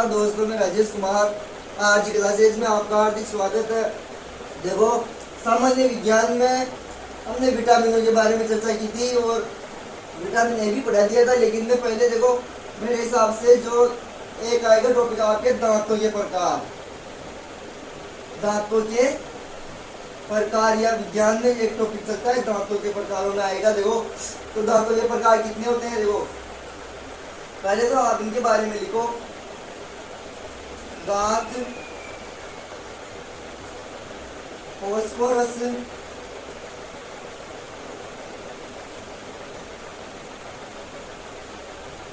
नमस्कार दोस्तों, मैं राजेश कुमार। आज की क्लासेज में आपका हार्दिक स्वागत है। देखो, सामान्य विज्ञान में हमने विटामिनों के बारे में चर्चा की थी और विटामिन ए भी पढ़ा दिया था। लेकिन मैं पहले देखो, मेरे हिसाब से जो एक आएगा टॉपिक आपके दांतों के प्रकार। दांतों के प्रकार या विज्ञान में एक टॉपिक चलता है दांतों के प्रकारों में आएगा। देखो, तो दांतों के प्रकार कितने होते हैं। देखो, पहले तो आप इनके बारे में लिखो। दांत, फॉस्फोरस,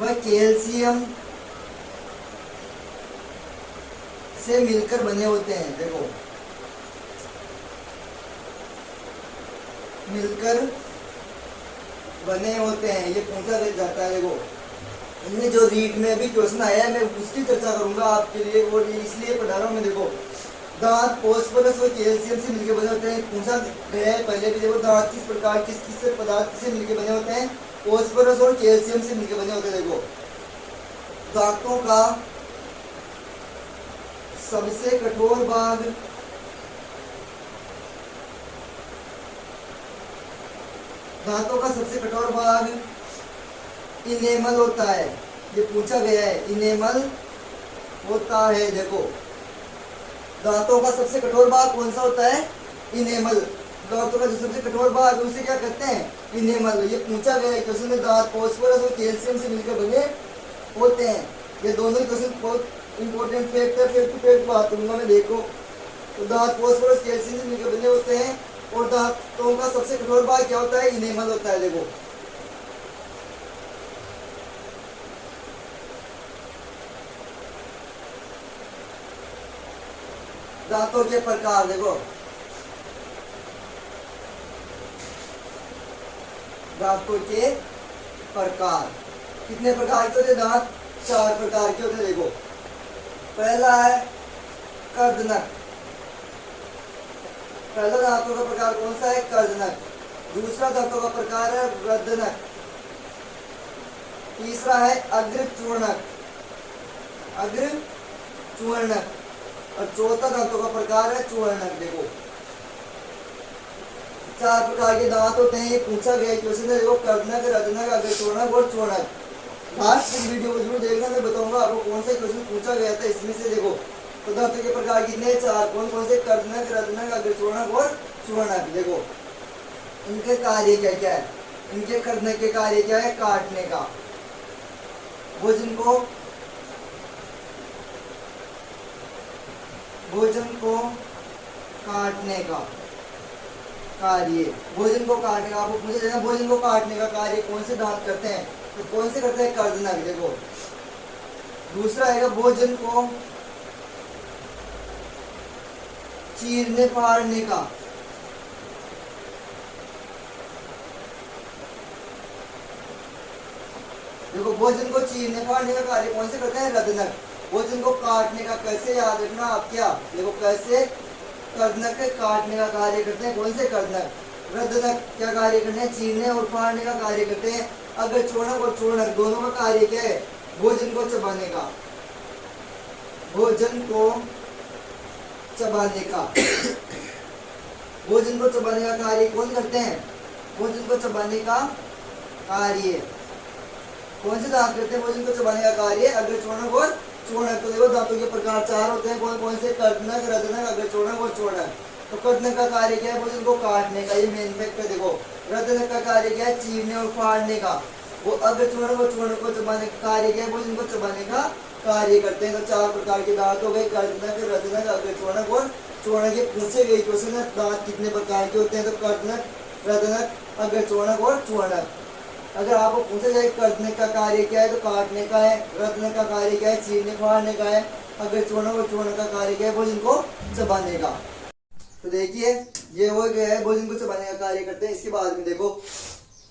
व कैल्शियम से मिलकर बने होते हैं। देखो, मिलकर बने होते हैं, ये पूछा जाता है। देखो, इनमें जो रीट में भी क्वेश्चन आया है, मैं उसकी चर्चा करूंगा आपके लिए और इसलिए पढ़ा रहा हूँ मैं। देखो, दांत फॉस्फोरस और कैल्शियम से मिलकर बने होते हैं, पूछा गया है पहले भी। देखो, दांत किस प्रकार किस पदार्थ से मिलकर बने होते हैं, फॉस्फोरस और कैल्शियम से मिलकर बने होते हैं। देखो, दांतों का सबसे कठोर भाग इनेमल होता है। ये पूछा गया है, इनेमल होता है। देखो, दांतों का सबसे कठोर भाग कौन सा होता है, इनेमल। दांतों का जो सबसे कठोर भाग है उसे क्या कहते हैं, इनेमल। ये पूछा गया है क्वेश्चन में। दांत फॉस्फोरस और कैल्शियम से मिलकर बने होते हैं। ये दोनों ही क्वेश्चन बहुत इंपॉर्टेंट फैक्ट है। फैक्ट टू फैक्ट बात करूंगा मैं। देखो, तो दांत फॉस्फोरस कैल्शियम से मिलकर बने होते हैं और दांतों का सबसे कठोर भाग क्या होता है, इनेमल होता है। देखो, दांतों के प्रकार। देखो, दांतों के प्रकार कितने प्रकार के होते हैं, दांत 4 प्रकार के होते हैं। देखो, पहला है कर्दनक। पहला दांतों का प्रकार कौन सा है, कर्दनक। दूसरा दांतों का प्रकार है वर्धनक। तीसरा है अग्रचूर्णक, और चौथा दांतों का प्रकार है चूर्णक। देखो, 4 प्रकार के दांत होते हैं, ये पूछा गया क्वेश्चन है। देखो, कर्दनक, रदनक, अग्रचूर्णक और चूर्णक। लास्ट इस वीडियो को जरूर देखना, मैं बताऊंगा आपको कौन सा क्वेश्चन पूछा गया था इसमें से। देखो, तो दांतों के प्रकार कितने, 4। कौन कौन से, कर्दनक, रदनक, अग्रचूर्णक और चूर्णक। देखो, इनके कार्य क्या क्या है। इनके कर्दनक के कार्य क्या है, काटने का, भोजन को काटने का कार्य। भोजन को काटने का, आपको पूछा जाएगा भोजन को काटने का कार्य कौन से दांत करते हैं, तो कौन से करते हैं, कर्दनक। देखो, दूसरा आएगा भोजन को चीरने फाड़ने का। देखो, भोजन को चीरने फाड़ने का कार्य कौन से करते हैं, रदनक। भोजन को काटने का, कैसे याद रखना आप, क्या। देखो, कैसे, कर्दनक के काटने का कार्य करते हैं कौन से, कर्दनक। रदनक क्या कार्य करते हैं, चीरने और फाड़ने का कार्य करते हैं। अगर चूर्णक और चूर्णक दोनों का कार्य क्या है, भोजन को चबाने का, भोजन को चबाने का भोजन को चबाने का कार्य कौन करते हैं, भोजन को चबाने का कार्य कौन से दांत करते हैं, भोजन को चबाने का कार्य अग्रचूर्णक और चूर्णक। तो देखो, दांतों के प्रकार 4 होते हैं। कौन कौन से, कर्दनक, रदनक, अग्रचूर्णक और चूर्णक। तो कर्दनक का कार्य क्या है, भोजन को काटने का, ये मेन फैक्ट है। देखो, रदनक का कार्य क्या है, चीरने और फाड़ने का। वो अग्रचूर्णक और चूर्णक को चबाने का कार्य क्या है, भोजन को चबाने का कार्य करते हैं। तो 4 प्रकार के दांत हो गए, कर्दनक, रदनक, अग्रचूर्णक और चूर्णक। ये पूछे गए क्वेश्चन है, दांत कितने प्रकार के होते हैं, तो कर्दनक, रदनक, अग्रचूर्णक और चूर्णक। अगर आपको पूछा जाए कर्दनक का कार्य क्या है, तो काटने का है। रदनक का कार्य क्या है, चीरने फाड़ने का है। अग्रचूर्णक और चूर्णक का कार्य क्या है, भोजन को चबाने का। तो देखिए, ये हो गया है, भोजन को चबाने का कार्य करते हैं। इसके बाद में देखो,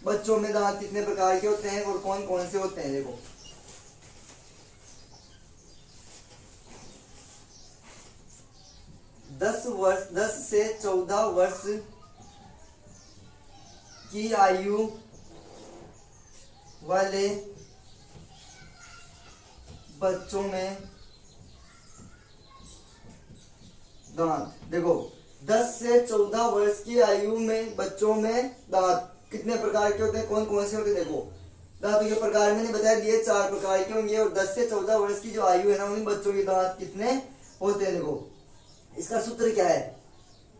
बच्चों में दांत कितने प्रकार के होते हैं और कौन कौन से होते हैं। देखो, 10 से 14 वर्ष की आयु वाले बच्चों में दांत। देखो 10 से 14 वर्ष की आयु में बच्चों में दांत कितने प्रकार के होते हैं, कौन कौन से होते हैं। देखो दांतों के प्रकार मैंने बता दिए 4 प्रकार के होंगे, और 10 से 14 वर्ष की जो आयु है ना उन बच्चों के दांत कितने होते हैं। देखो इसका सूत्र क्या है,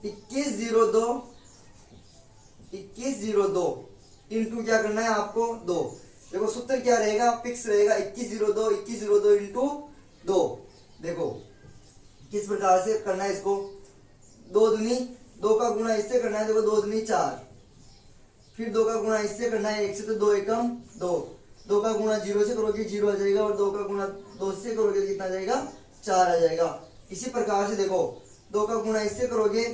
2102 इंटू क्या करना है आपको 2। देखो सूत्र क्या रहेगा, फिक्स रहेगा 2102 इंटू 2। देखो किस प्रकार से करना है इसको, 2 दूनी 2 का गुणा इससे करना है। देखो 2 दूनी 4, फिर 2 का गुणा इससे करना है, 1 से तो 2 एकम 2, 2 का गुणा 0 से करोगे 0 आ जाएगा, और 2 का गुणा 2 से करोगे तो कितना आ जाएगा 4 आ जाएगा। इसी प्रकार से देखो 2 का गुणा इससे करोगे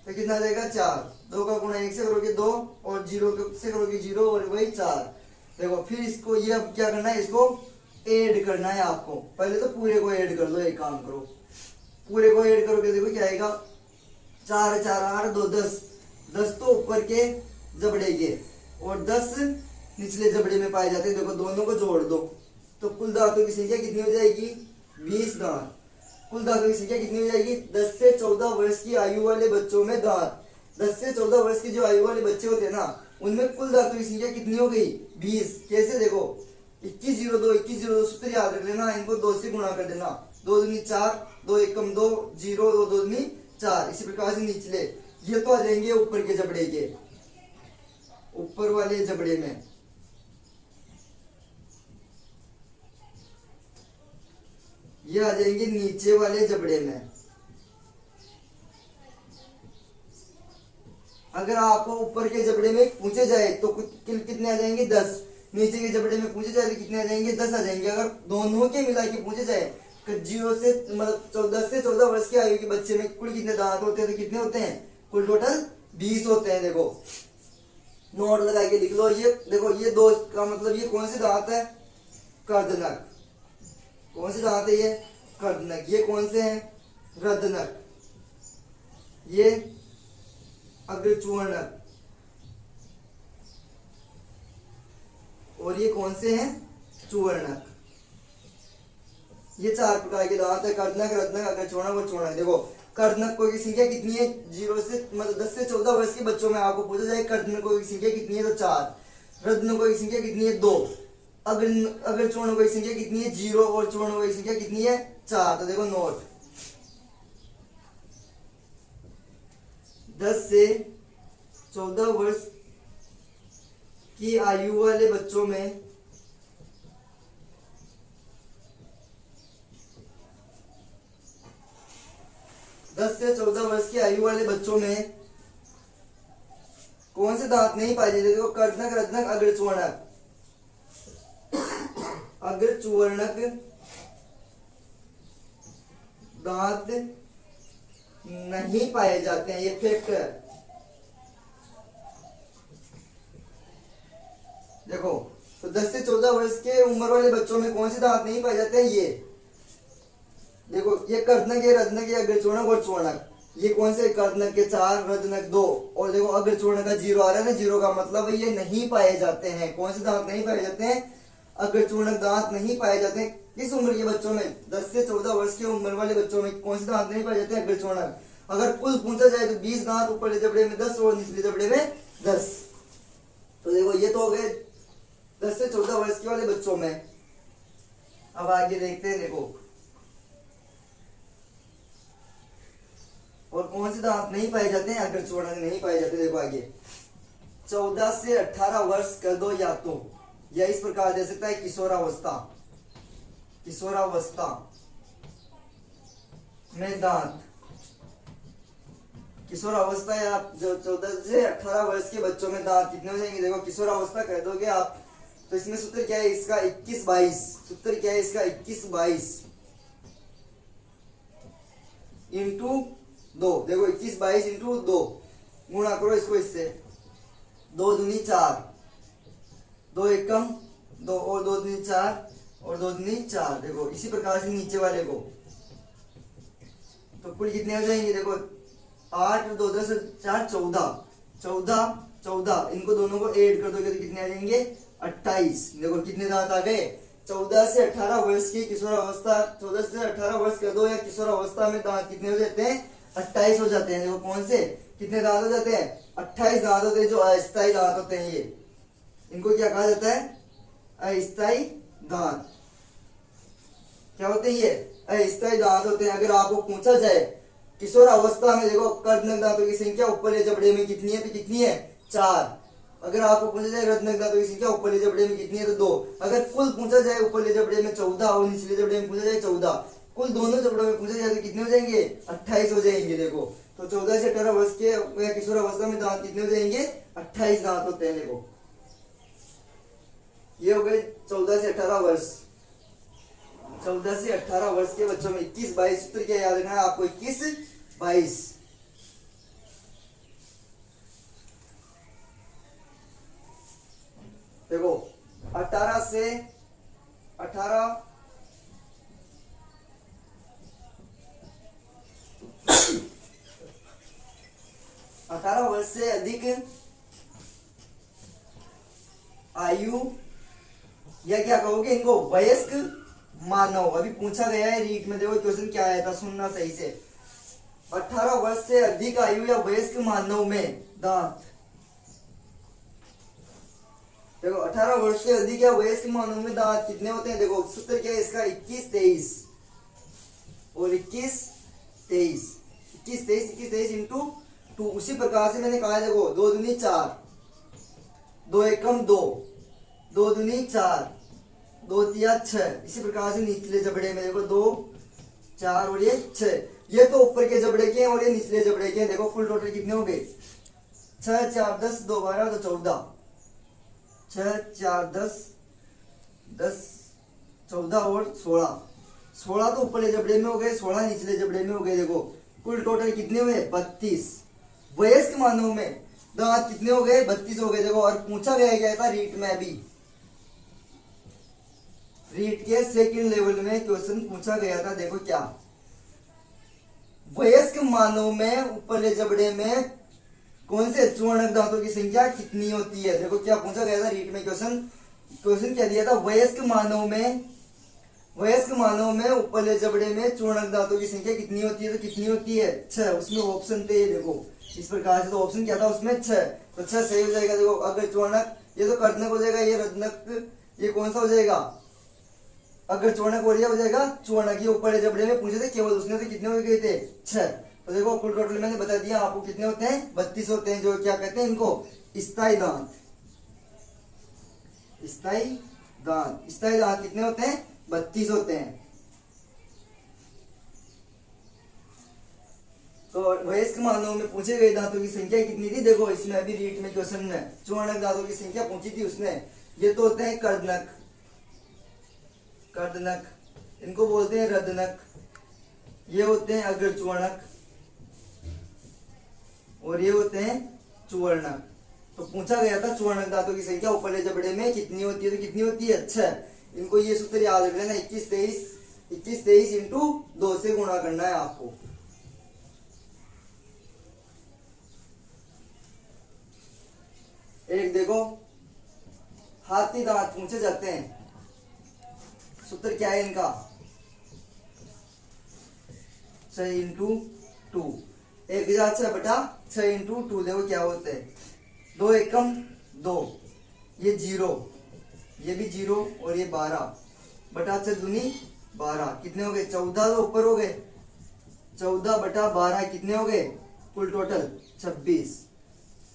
तो कितना आ जाएगा 4, 2 का गुणा 1 से करोगे 2, और 0 से करोगे 0, और वही 4। देखो फिर इसको ये अब क्या करना है, इसको ऐड करना है आपको। पहले तो पूरे को ऐड कर दो, एक काम करो पूरे को ऐड करोगे, देखो क्या आएगा 4 4 8 2 10, 10 तो ऊपर के जबड़े के और 10 निचले जबड़े में पाए जाते हैं। देखो दोनों को जोड़ दो तो कुल दांतों की संख्या कितनी हो जाएगी 20 दांत। कुल दांतों की संख्या कितनी हो जाएगी, 10 से 14 वर्ष की आयु वाले बच्चों में दांत, 10 से 14 वर्ष की जो आयु वाले बच्चे होते हैं ना उनमें कुल दांतों की संख्या कितनी हो गई 20। कैसे, देखो 2102 सूत्र याद रख लेना, इनको 2 से गुणा कर देना, 2 दूनी 4, 2 एकम 2, 0, 2 दूनी 4। इसी प्रकार से निचले ये तो आ जाएंगे ऊपर के जबड़े के, ऊपर वाले जबड़े में, ये आ जाएंगे नीचे वाले जबड़े में। अगर आपको ऊपर के जबड़े में पूछे जाए तो कितने आ जाएंगे 10, नीचे के जबड़े में पूछे जाए तो कितने आ जाएंगे 10 आ जाएंगे। अगर दोनों के मिला के पूछे जाए कि 0 से मतलब 10 से 14 वर्ष की आयु के बच्चे में कुल कितने दांत होते हैं तो कितने होते हैं, कुल टोटल 20 होते हैं। देखो नोट लगा के लिख लो, ये देखो ये 2 का मतलब ये कौन से दांत है, कर्दनक। कौन से दांत है ये, कर्दनक। ये कौन से हैं, रदनक। ये अग्रचूर्णक, और ये कौन से हैं, चूर्णक। ये 4 प्रकार के दांत है, कर्दनक, रदनक, अग्रचूर्णक और चूर्णक। देखो कर्दनकों की संख्या कितनी है, 0 से मतलब 10 से 14 वर्ष के बच्चों में आपको पूछा जाए कर्दनकों की संख्या कितनी है तो 4, रदनकों की संख्या कितनी है 2, अगर चूर्णकों की संख्या कितनी है 0, और चूर्णकों की संख्या कितनी है 4। तो देखो नोट 10 से 14 वर्ष की आयु वाले बच्चों में 10 से 14 वर्ष की आयु वाले बच्चों में कौन से दांत नहीं पाए जाते, देखो कर्दनक, रदनक, अग्रचूर्णक। अग्रचूर्णक दांत नहीं पाए जाते हैं, ये फैक्ट है। देखो तो 10 से 14 वर्ष के उम्र वाले बच्चों में कौन से दांत नहीं पाए जाते हैं, ये देखो ये कर्दनक, ये रदनक, ये अग्रचूर्णक और चूर्णक। ये कौन से, कर्दनक के 4, रदनक 2, और देखो अग्रचूर्णक का 0 आ रहा है ना, 0 का मतलब है ये नहीं पाए जाते हैं। कौन से दांत नहीं पाए जाते हैं, अग्रचूर्णक दांत नहीं पाए जाते हैं। किस उम्र के बच्चों में, 10 से 14 वर्ष की उम्र वाले बच्चों में कौन से दांत नहीं पाए जाते हैं, अग्रचूर्णक। अगर कुल पूछा जाए तो 20 दांत, ऊपर जबड़े में 10 और निचले जबड़े में 10। तो देखो ये तो हो गए 10 से 14 वर्ष के वाले बच्चों में। अब आगे देखते हैं, देखो और कौन से दांत नहीं पाए जाते हैं, अग्रचूर्णक नहीं पाए जाते। देखो आगे 14 से 18 वर्ष कर दो या तो, या इस प्रकार दे सकता है किशोरावस्था। किशोरावस्था में दांत, किशोरावस्था या जो 14 से 18 वर्ष के बच्चों में दांत कितने हो जाएंगे। देखो किशोरावस्था कह दोगे आप तो इसमें सूत्र क्या है इसका 21-22। सूत्र क्या है इसका 21-22 इंटू 2। देखो 21-22 इंटू 2 गुणा करो इसको इससे, 2 दूनी 4, 2 एकम 2, और 2 दूनी 4, और 2 दूनी 4। देखो इसी प्रकार से नीचे वाले को तो कुल कितने हो जाएंगे, देखो 8, 2, 10, 4, 14, इनको दोनों को ऐड कर दोगे तो कितने आ जाएंगे 28। देखो कितने दांत आ गए 14 से 18 वर्ष की किशोरावस्था, 14 से 18 वर्ष कर दो या किशोरावस्था में दांत कितने हो जाते हैं? 28 हो जाते हैं। देखो कौन से कितने दांत हो जाते हैं? 28 दांत होते हैं, जो अस्थायी दांत होते हैं। ये इनको क्या कहा जाता है? अस्थायी दांत। क्या होते हैं ये? अस्थायी दांत होते हैं। अगर आपको पूछा जाए किशोर अवस्था में देखो कर्णक दांतों की संख्या ऊपरले जबड़े में कितनी है, तो कितनी है? 4। अगर आपको पूछा जाए रत्नक दांतों की संख्या ऊपरले जबड़े में कितनी है, तो 2। अगर कुल पूछा जाए ऊपरले जबड़े में 14 और निचले जबड़े में पूछा जाए 14, कुल दोनों जबड़ों में पूछा जाए तो कितने हो जाएंगे? 28 हो जाएंगे। देखो तो 14 से 18 वर्ष के किशोर अवस्था में दांत कितने हो जाएंगे? 28 दांत होते हैं। देखो ये हो गए 14 से 18 वर्ष। 14 से 18 वर्ष के बच्चों में 21-22 सूत्र क्या याद रखना है आपको? 21-22। देखो 18 से 18 18 वर्ष से अधिक आयु या क्या कहोगे इनको? वयस्क मानव। अभी पूछा गया है रीट में, देखो क्वेश्चन क्या आया था, सुनना सही से। 18 वर्ष से अधिक आयु या वयस्क मानव में दांत, देखो 18 वर्ष से अधिक या वयस्क मानव में दांत कितने होते हैं? देखो सूत्र क्या है इसका? 21-23 और 21-23, 21-23 इंटू 2। उसी प्रकार से मैंने कहा देखो 2 दूनी 4, 2 एकम 2, 2 दूनी 4, 2 तिया 6। इसी प्रकार से निचले जबड़े में देखो 2, 4 और ये 6। ये तो ऊपर के जबड़े के हैं और ये निचले जबड़े के हैं। देखो कुल टोटल कितने हो गए? 6, 4, 10, 2, 12, तो 14। 6, 4, 10, 10, 14 और 16। 16 तो ऊपरले जबड़े में हो गए, 16 निचले जबड़े में हो गए। देखो कुल टोटल कितने हुए? 32। वयस्क मानव में दांत कितने हो गए? 32 हो गए। देखो और पूछा गया क्या था रीट में? अभी रीट के सेकंड लेवल में क्वेश्चन पूछा गया था। देखो क्या, वयस्क मानव में ऊपरले जबड़े में कौन से चूर्णक दांतों की संख्या कितनी होती है? देखो क्या पूछा गया था रीट में क्वेश्चन क्या दिया था? वयस्क मानव में ऊपरले जबड़े में चूर्णक दांतों की संख्या कितनी होती है? तो कितनी होती है? 6। उसमें ऑप्शन थे, देखो इस प्रकार से। तो ऑप्शन क्या था उसमें? 6। तो 6 सही हो जाएगा। देखो अगर चूर्णक, ये तो कर्णक हो जाएगा, ये रत्नक, ये कौन सा हो जाएगा? अगर चूर्णक और ये हो जाएगा चूर्णक। ये ऊपरले जबड़े में पूछे थे केवल, उसने तो कितने हो गए थे? 6। तो देखो कुल टोटल मैंने बता दिया आपको कितने होते हैं? 32 होते हैं। जो क्या कहते हैं इनको? स्थायी दांत। स्थायी दांत। स्थायी दांत कितने होते हैं? 32 होते हैं। तो वयस्क मानव में पूछे गए दांतों की संख्या कितनी थी? देखो इसमें अभी रीट में क्वेश्चन में चूर्णक दांतों की संख्या पूछी थी उसने। ये तो होते हैं कर्णक, इनको बोलते हैं रदनक। ये होते हैं अग्रचूर्णक और ये होते हैं चूर्णक। तो पूछा गया था चूर्णक दांतों की संख्या ऊपरले जबड़े में कितनी होती है? तो कितनी होती है? 6। इनको ये सूत्र याद रख लेना, 21-23 इंटू 2 से गुणा करना है आपको। एक देखो हाथी दांत पूछे जाते हैं, सूत्र क्या है इनका? 6 इंटू 2, 1/6 इंटू 2। देखो क्या होते हैं? 2 एकम 2, ये 0, ये भी 0 और ये 12/6 दूनी 12। कितने हो गए? 14 तो ऊपर हो गए। 14/12 कितने हो गए? कुल टोटल 26।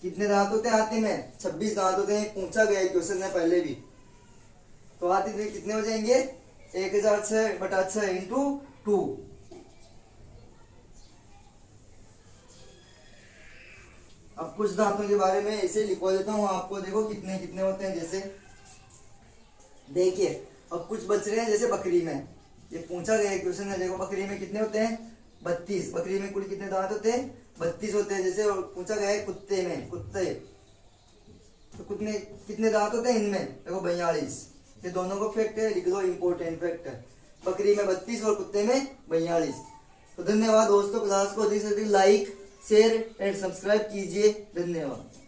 कितने दांत होते हैं हाथी में? 26 दांत होते हैं। पूछा गया क्वेश्चन में पहले भी। तो हाथी में कितने हो जाएंगे? 1006/6 इंटू 2। अब कुछ दांतों के बारे में ऐसे लिखवा देता हूं आपको। देखो कितने कितने होते हैं। जैसे देखिए अब कुछ बच रहे हैं, जैसे बकरी में ये पूछा गया क्वेश्चन है। देखो बकरी में कितने होते हैं? 32। बकरी में कुल कितने दांत होते हैं? 32 होते हैं। जैसे पूछा गया है कुत्ते में, तो कितने दांत होते हैं इनमें? देखो 42। ये दोनों को फैक्ट है, लिख दो, इंपॉर्टेंट फैक्ट है। बकरी में 32 और कुत्ते में 42। तो धन्यवाद दोस्तों। क्लास को अधिक से अधिक लाइक, शेयर एंड सब्सक्राइब कीजिए। धन्यवाद।